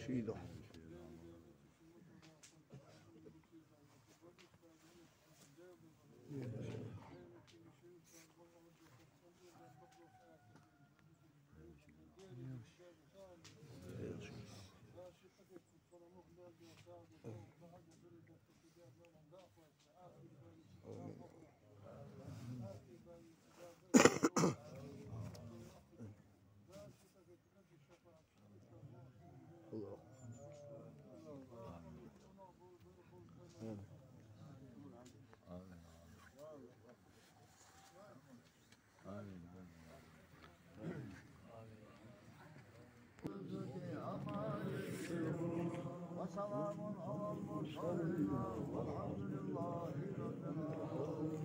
شيله الله وسلام على المرسلين والحمد لله رب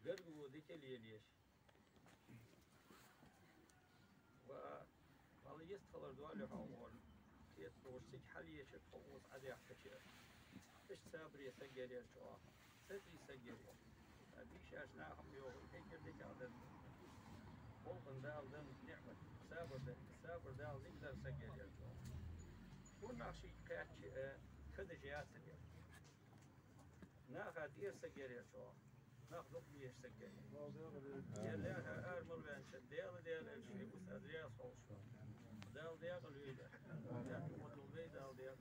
قرقوا ذيك اللي ليش والله يستخلر دوالي حمول كيت بورسك حالية شك حموس عدي حكشير إيش سابر يسجل يا شوا ستي يسجل أبيش أشنا هم يوم هيك ذيك عدد ممكن دال دم نعمة سابر دال نقدر سجل يا شوا وناشي كاتش كذا جيات سجل ناخذ يسجل يا شوا ناخذ بيه سجل يلا أرمل بين شديل ديال شيء بس أدري أصل شو دال ديال الويدا ديال مطلوب بيد دال ديال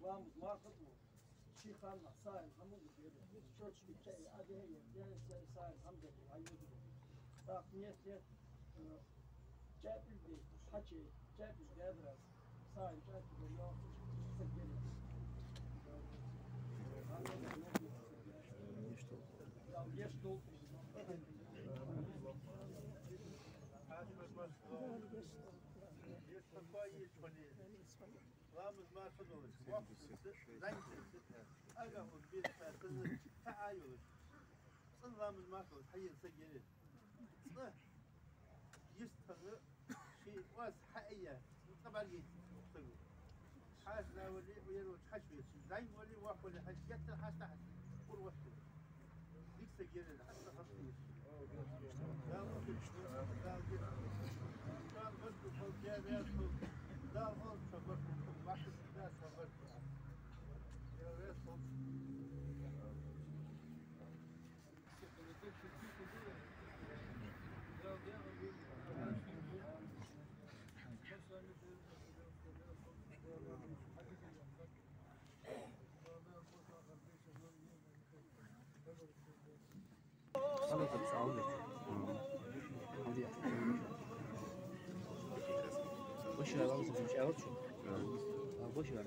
Vamos lá, شيء خالنا صاير همو بيجي شوش بيجي هذه هي يعني صاير هم بيجي هاي طاق نيت جاب البيت حكي جاب الجابرة صاير جاب اليوم سجل يشتغل رامز ما خذوش زين أجا والبيت فاتن تعايش صن رامز ما خذ حي سجلت صح يستغل شيء واس حقيقة طبعا يستغل حاسنا ولي ويروح حشوي زين ولي واحد ولي حش يكتر حاس تحت كل وقت ديك سجلت حتى خطيش لا كان بس فوق جابات لا غلط صبرت واحد الناس صبرت يا ريت أنا كنت عاوزك. وش هذا؟ مش عارف شو. وش هذا؟